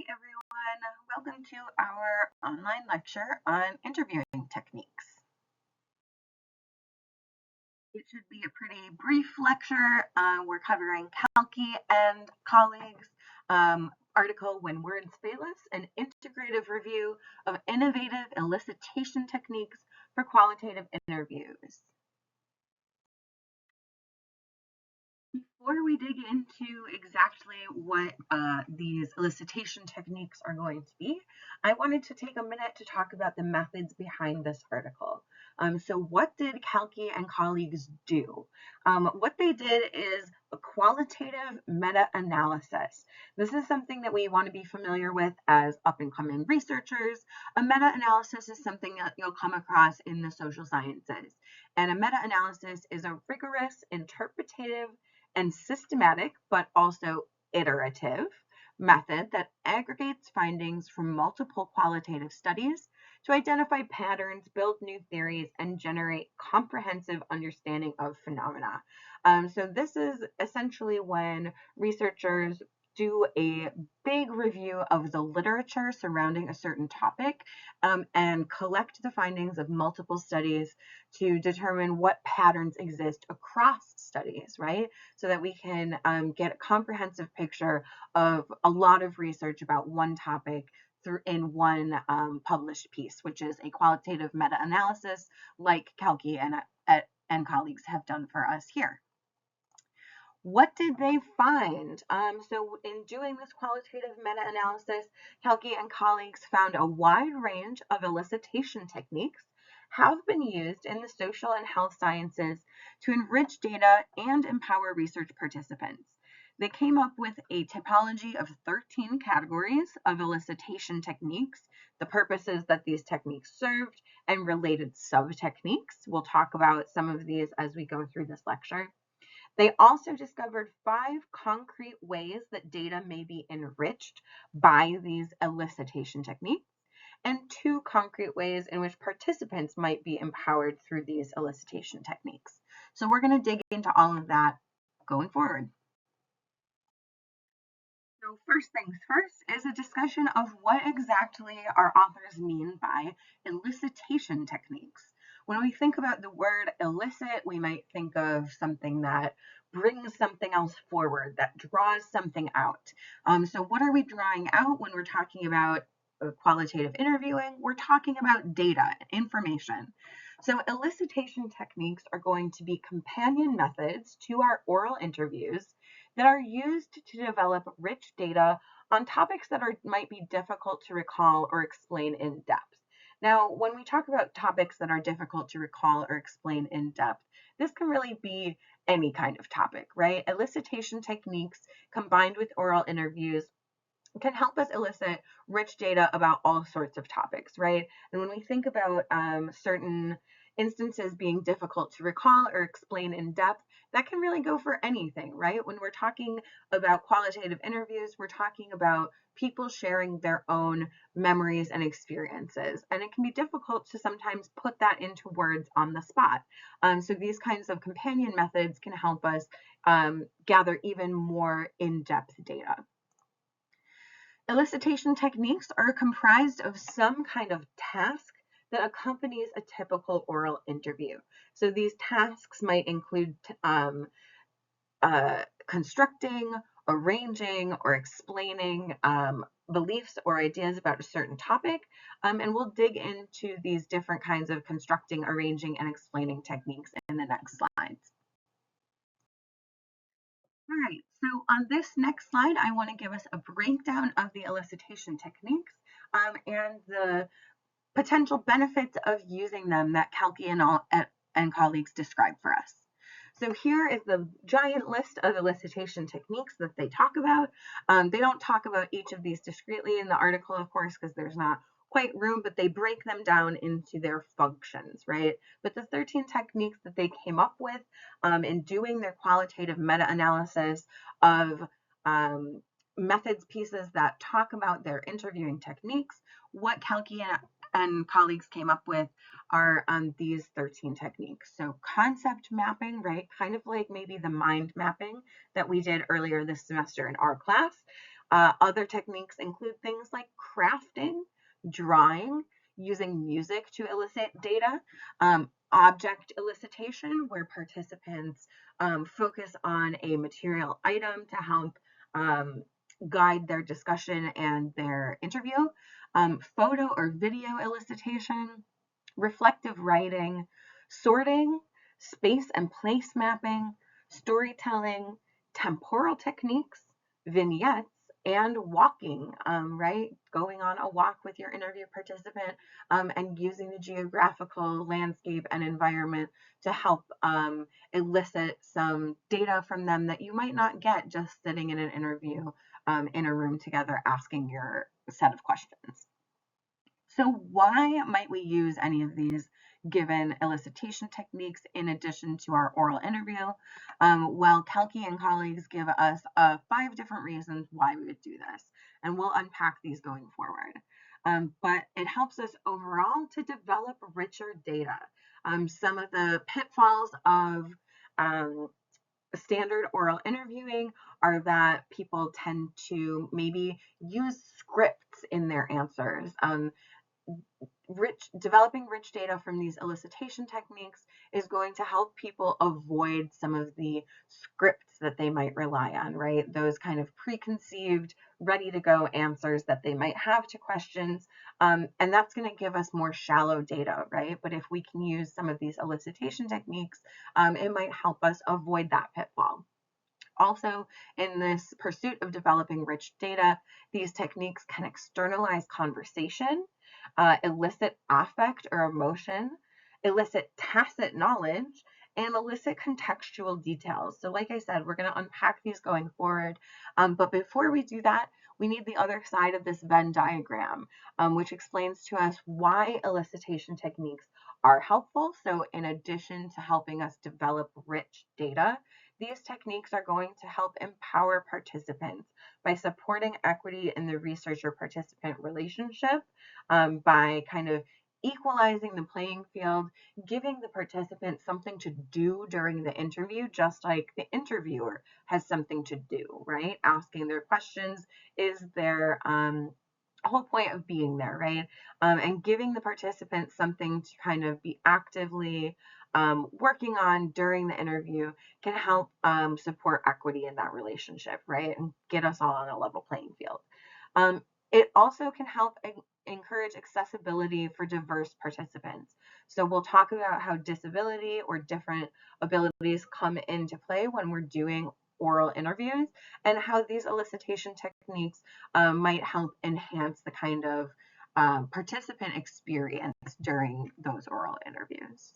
Hi everyone, welcome to our online lecture on interviewing techniques. It should be a pretty brief lecture. We're covering Kalki and colleagues' article When Words Fail Us, an integrative review of innovative elicitation techniques for qualitative interviews. Before we dig into exactly what these elicitation techniques are going to be, I wanted to take a minute to talk about the methods behind this article. So what did Kalki and colleagues do? What they did is a qualitative meta-analysis. This is something that we want to be familiar with as up-and-coming researchers. A meta-analysis is something that you'll come across in the social sciences. And a meta-analysis is a rigorous, interpretative, and systematic, but also iterative method that aggregates findings from multiple qualitative studies to identify patterns, build new theories, and generate comprehensive understanding of phenomena. So this is essentially when researchers do a big review of the literature surrounding a certain topic and collect the findings of multiple studies to determine what patterns exist across studies, right? So that we can get a comprehensive picture of a lot of research about one topic in one published piece, which is a qualitative meta-analysis like Kalki and colleagues have done for us here. What did they find? So in doing this qualitative meta-analysis, Kalki and colleagues found a wide range of elicitation techniques have been used in the social and health sciences to enrich data and empower research participants. They came up with a typology of 13 categories of elicitation techniques, the purposes that these techniques served, and related sub-techniques. We'll talk about some of these as we go through this lecture. They also discovered 5 concrete ways that data may be enriched by these elicitation techniques, and 2 concrete ways in which participants might be empowered through these elicitation techniques. So we're going to dig into all of that going forward. So first things first is a discussion of what exactly our authors mean by elicitation techniques. When we think about the word elicit, we might think of something that brings something else forward, that draws something out. So what are we drawing out when we're talking about qualitative interviewing? We're talking about data, information. So elicitation techniques are going to be companion methods to our oral interviews that are used to develop rich data on topics that might be difficult to recall or explain in depth. Now, when we talk about topics that are difficult to recall or explain in depth, this can really be any kind of topic, right? Elicitation techniques combined with oral interviews can help us elicit rich data about all sorts of topics, right? And when we think about certain instances being difficult to recall or explain in depth, that can really go for anything, right? When we're talking about qualitative interviews, we're talking about people sharing their own memories and experiences. And it can be difficult to sometimes put that into words on the spot. So these kinds of companion methods can help us gather even more in-depth data. Elicitation techniques are comprised of some kind of task that accompanies a typical oral interview. So these tasks might include constructing, arranging, or explaining beliefs or ideas about a certain topic. And we'll dig into these different kinds of constructing, arranging, and explaining techniques in the next slides. All right, so on this next slide, I want to give us a breakdown of the elicitation techniques and the potential benefits of using them that Kalki and colleagues describe for us. So here is the giant list of elicitation techniques that they talk about. They don't talk about each of these discretely in the article, of course, because there's not quite room, but they break them down into their functions, right? But the 13 techniques that they came up with in doing their qualitative meta-analysis of methods pieces that talk about their interviewing techniques, what Kalki and colleagues came up with are these 13 techniques. So concept mapping, right? Kind of like maybe the mind mapping that we did earlier this semester in our class. Other techniques include things like crafting, drawing, using music to elicit data, object elicitation, where participants focus on a material item to help um, guide their discussion and their interview, photo or video elicitation, reflective writing, sorting, space and place mapping, storytelling, temporal techniques, vignettes, and walking, right? Going on a walk with your interview participant and using the geographical landscape and environment to help elicit some data from them that you might not get just sitting in an interview in a room together asking your set of questions. So why might we use any of these given elicitation techniques in addition to our oral interview? Well, Kelke and colleagues give us 5 different reasons why we would do this, and we'll unpack these going forward. But it helps us overall to develop richer data. Some of the pitfalls of standard oral interviewing are that people tend to maybe use scripts in their answers. Developing rich data from these elicitation techniques is going to help people avoid some of the scripts that they might rely on, right? Those kind of preconceived, ready to go answers that they might have to questions. And that's going to give us more shallow data, right? But if we can use some of these elicitation techniques, it might help us avoid that pitfall. Also, in this pursuit of developing rich data, these techniques can externalize conversation, elicit affect or emotion, elicit tacit knowledge, and elicit contextual details. So like I said, we're going to unpack these going forward. But before we do that, we need the other side of this Venn diagram, which explains to us why elicitation techniques are helpful. So in addition to helping us develop rich data, these techniques are going to help empower participants by supporting equity in the researcher-participant relationship, by kind of equalizing the playing field, giving the participant something to do during the interview, just like the interviewer has something to do, right? Asking their questions is their whole point of being there, right? And giving the participants something to kind of be actively working on during the interview can help support equity in that relationship, right? And get us all on a level playing field. It also can help encourage accessibility for diverse participants. So we'll talk about how disability or different abilities come into play when we're doing oral interviews and how these elicitation techniques might help enhance the kind of participant experience during those oral interviews.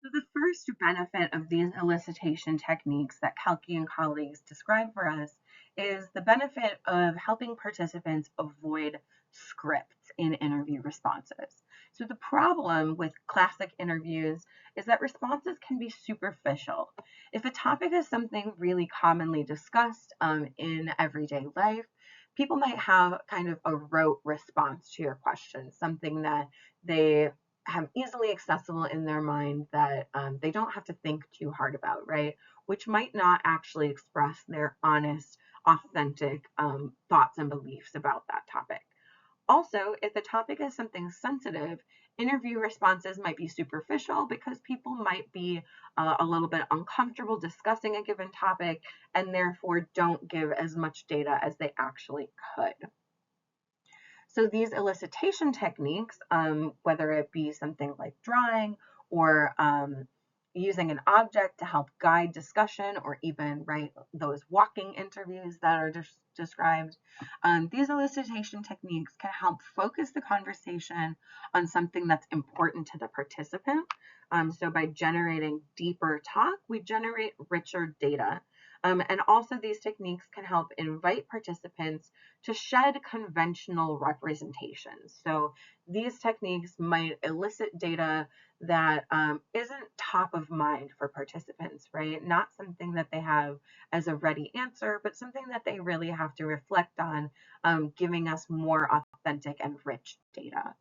So the first benefit of these elicitation techniques that Kelke and colleagues describe for us is the benefit of helping participants avoid scripts in interview responses. So the problem with classic interviews is that responses can be superficial. If a topic is something really commonly discussed in everyday life, people might have kind of a rote response to your question, something that they have easily accessible in their mind that they don't have to think too hard about, right? Which might not actually express their honest, authentic thoughts and beliefs about that topic. Also, if the topic is something sensitive, interview responses might be superficial because people might be a little bit uncomfortable discussing a given topic and therefore don't give as much data as they actually could. So these elicitation techniques, whether it be something like drawing or using an object to help guide discussion or even write those walking interviews that are described, these elicitation techniques can help focus the conversation on something that's important to the participant. So by generating deeper talk, we generate richer data. And also these techniques can help invite participants to shed conventional representations. So these techniques might elicit data that isn't top of mind for participants, right? Not something that they have as a ready answer, but something that they really have to reflect on, giving us more authentic and rich data.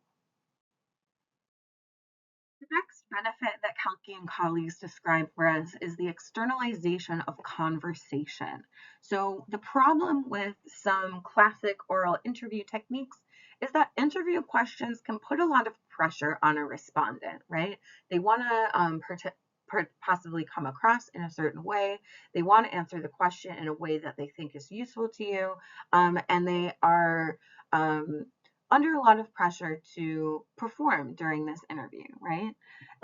The next benefit that Kalki and colleagues describe for us is the externalization of conversation. So, the problem with some classic oral interview techniques is that interview questions can put a lot of pressure on a respondent, right? They want to possibly come across in a certain way. They want to answer the question in a way that they think is useful to you, and they are um, under a lot of pressure to perform during this interview, right?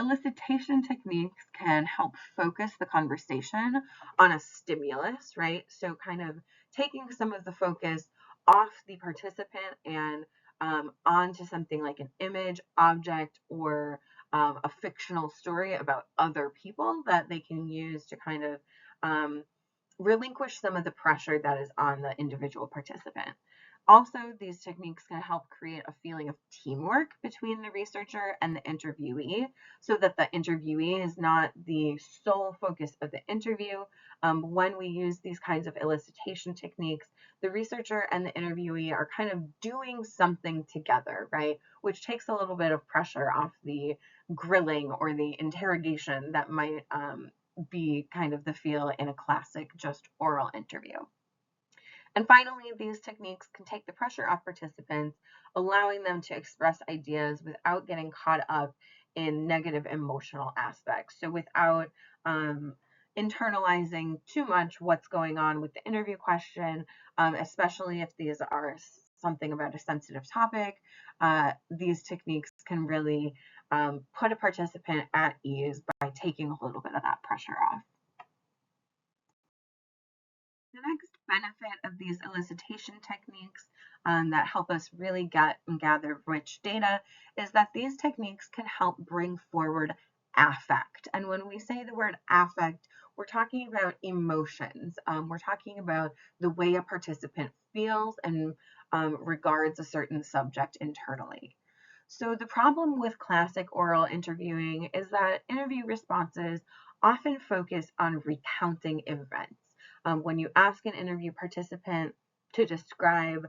Elicitation techniques can help focus the conversation on a stimulus, right? So, kind of taking some of the focus off the participant and onto something like an image, object, or a fictional story about other people that they can use to kind of um, relinquish some of the pressure that is on the individual participant. Also, these techniques can help create a feeling of teamwork between the researcher and the interviewee so that the interviewee is not the sole focus of the interview. When we use these kinds of elicitation techniques, the researcher and the interviewee are kind of doing something together, right? Which takes a little bit of pressure off the grilling or the interrogation that might be kind of the feel in a classic just oral interview. And finally, these techniques can take the pressure off participants, allowing them to express ideas without getting caught up in negative emotional aspects. So without internalizing too much what's going on with the interview question, especially if these are something about a sensitive topic, these techniques can really put a participant at ease by taking a little bit of that pressure off. The next benefit of these elicitation techniques that help us really get and gather rich data is that these techniques can help bring forward affect. And when we say the word affect, we're talking about emotions. We're talking about the way a participant feels and regards a certain subject internally. So, the problem with classic oral interviewing is that interview responses often focus on recounting events. When you ask an interview participant to describe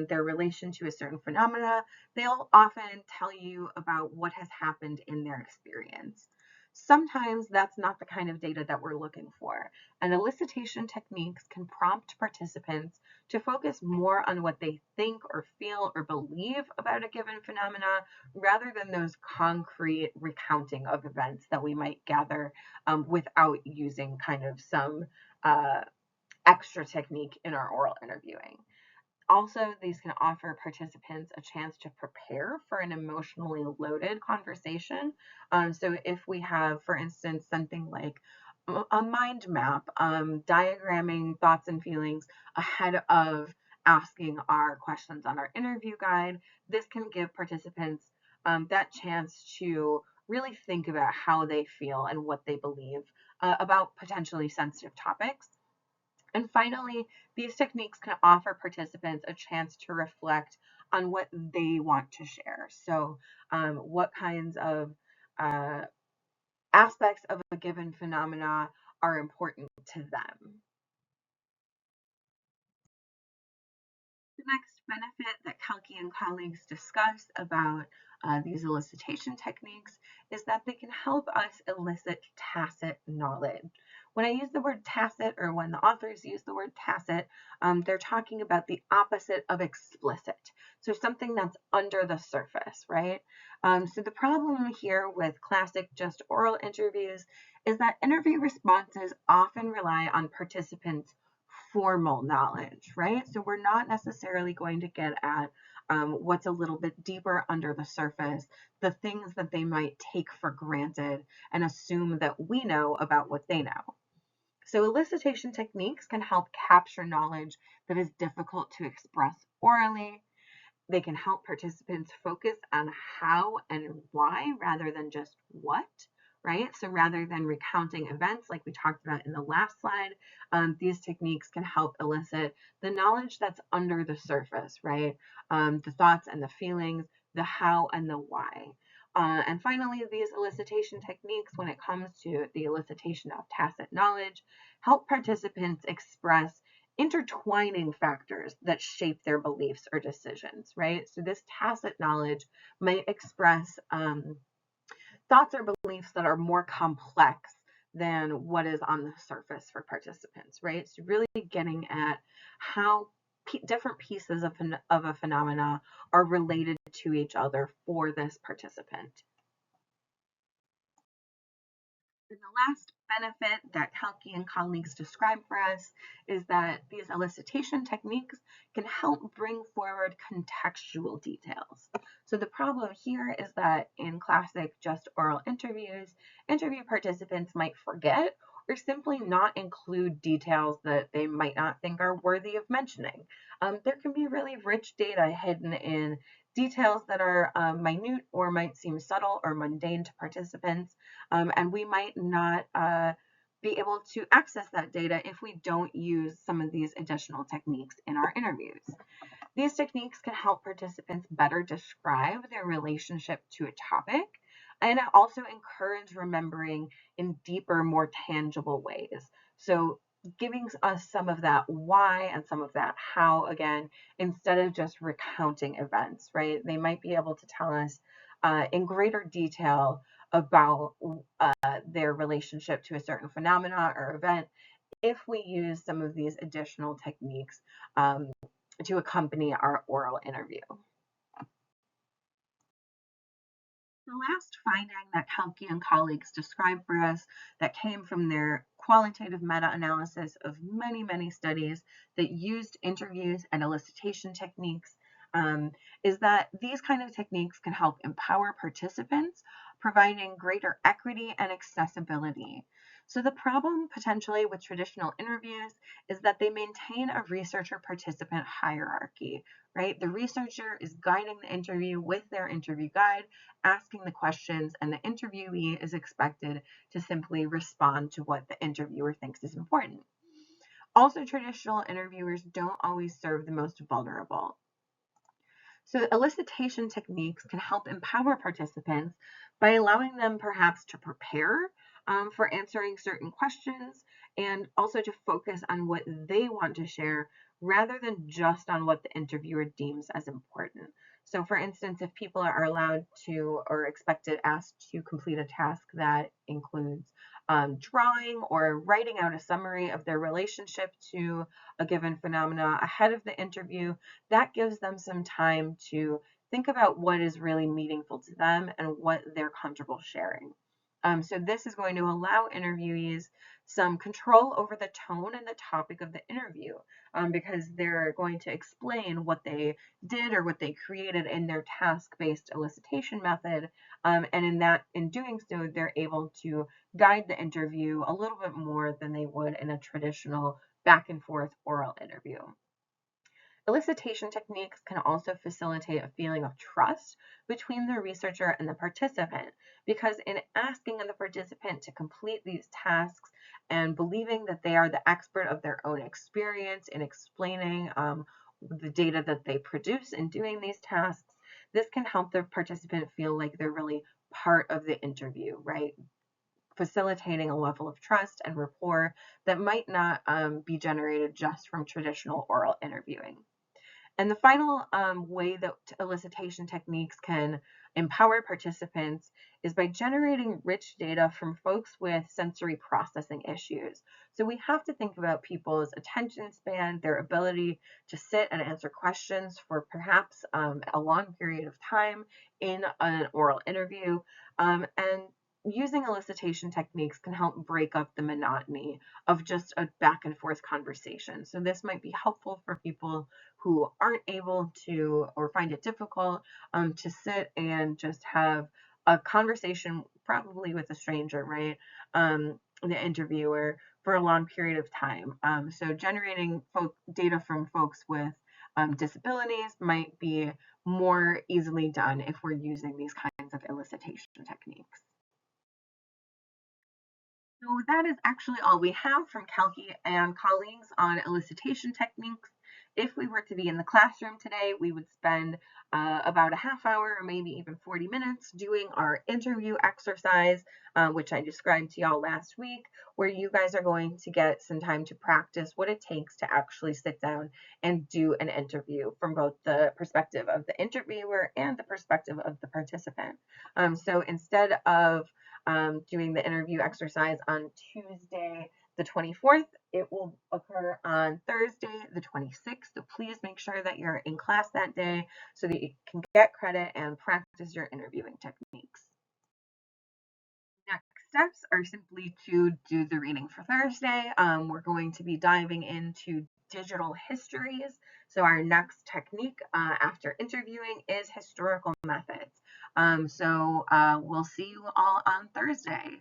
their relation to a certain phenomena, they'll often tell you about what has happened in their experience. Sometimes that's not the kind of data that we're looking for, and elicitation techniques can prompt participants to focus more on what they think or feel or believe about a given phenomena rather than those concrete recounting of events that we might gather without using kind of some uh, extra technique in our oral interviewing. Also, these can offer participants a chance to prepare for an emotionally loaded conversation. So, if we have, for instance, something like a mind map, diagramming thoughts and feelings ahead of asking our questions on our interview guide, this can give participants that chance to really think about how they feel and what they believe about potentially sensitive topics. And finally, these techniques can offer participants a chance to reflect on what they want to share. So, what kinds of uh, aspects of a given phenomena are important to them. The next benefit that Kalki and colleagues discuss about these elicitation techniques is that they can help us elicit tacit knowledge. When I use the word tacit, or when the authors use the word tacit, they're talking about the opposite of explicit. So something that's under the surface, right? So the problem here with classic just oral interviews is that interview responses often rely on participants' formal knowledge, right? So we're not necessarily going to get at what's a little bit deeper under the surface, the things that they might take for granted and assume that we know about what they know. So elicitation techniques can help capture knowledge that is difficult to express orally. They can help participants focus on how and why rather than just what, right? So rather than recounting events like we talked about in the last slide, these techniques can help elicit the knowledge that's under the surface, right? The thoughts and the feelings, the how and the why. And finally, these elicitation techniques, when it comes to the elicitation of tacit knowledge, help participants express intertwining factors that shape their beliefs or decisions, right? So this tacit knowledge might express thoughts or beliefs that are more complex than what is on the surface for participants, right? So really getting at how different pieces of a phenomena are related to each other for this participant. And the last benefit that Kalki and colleagues describe for us is that these elicitation techniques can help bring forward contextual details. So the problem here is that in classic just oral interviews, interview participants might forget or simply not include details that they might not think are worthy of mentioning. There can be really rich data hidden in details that are minute or might seem subtle or mundane to participants, and we might not be able to access that data if we don't use some of these additional techniques in our interviews. These techniques can help participants better describe their relationship to a topic, and also encourage remembering in deeper, more tangible ways. So giving us some of that why and some of that how again, instead of just recounting events, right? They might be able to tell us in greater detail about their relationship to a certain phenomena or event if we use some of these additional techniques to accompany our oral interview. The last finding that Kalki and colleagues described for us that came from their qualitative meta-analysis of many, many studies that used interviews and elicitation techniques is that these kind of techniques can help empower participants, providing greater equity and accessibility. So the problem potentially with traditional interviews is that they maintain a researcher-participant hierarchy, right? The researcher is guiding the interview with their interview guide, asking the questions, and the interviewee is expected to simply respond to what the interviewer thinks is important. Also, traditional interviewers don't always serve the most vulnerable. So elicitation techniques can help empower participants by allowing them perhaps to prepare for answering certain questions and also to focus on what they want to share rather than just on what the interviewer deems as important. So for instance, if people are allowed to or expected asked to complete a task that includes drawing or writing out a summary of their relationship to a given phenomena ahead of the interview, that gives them some time to think about what is really meaningful to them and what they're comfortable sharing. So this is going to allow interviewees some control over the tone and the topic of the interview because they're going to explain what they did or what they created in their task-based elicitation method. And in doing so, they're able to guide the interview a little bit more than they would in a traditional back and forth oral interview. Elicitation techniques can also facilitate a feeling of trust between the researcher and the participant, because in asking the participant to complete these tasks and believing that they are the expert of their own experience in explaining the data that they produce in doing these tasks, this can help the participant feel like they're really part of the interview, right? Facilitating a level of trust and rapport that might not be generated just from traditional oral interviewing. And the final way that elicitation techniques can empower participants is by generating rich data from folks with sensory processing issues. So we have to think about people's attention span, their ability to sit and answer questions for perhaps a long period of time in an oral interview. And using elicitation techniques can help break up the monotony of just a back and forth conversation. So this might be helpful for people who aren't able to or find it difficult to sit and just have a conversation, probably with a stranger, right? The interviewer for a long period of time. So generating data from folks with disabilities might be more easily done if we're using these kinds of elicitation techniques. So that is actually all we have from Kalki and colleagues on elicitation techniques. If we were to be in the classroom today, we would spend about a half hour or maybe even 40 minutes doing our interview exercise, which I described to y'all last week, where you guys are going to get some time to practice what it takes to actually sit down and do an interview from both the perspective of the interviewer and the perspective of the participant. So instead of doing the interview exercise on Tuesday, the 24th, it will occur on Thursday, the 26th. So please make sure that you're in class that day so that you can get credit and practice your interviewing techniques. Next steps are simply to do the reading for Thursday. We're going to be diving into digital histories. So our next technique after interviewing is historical methods. So we'll see you all on Thursday.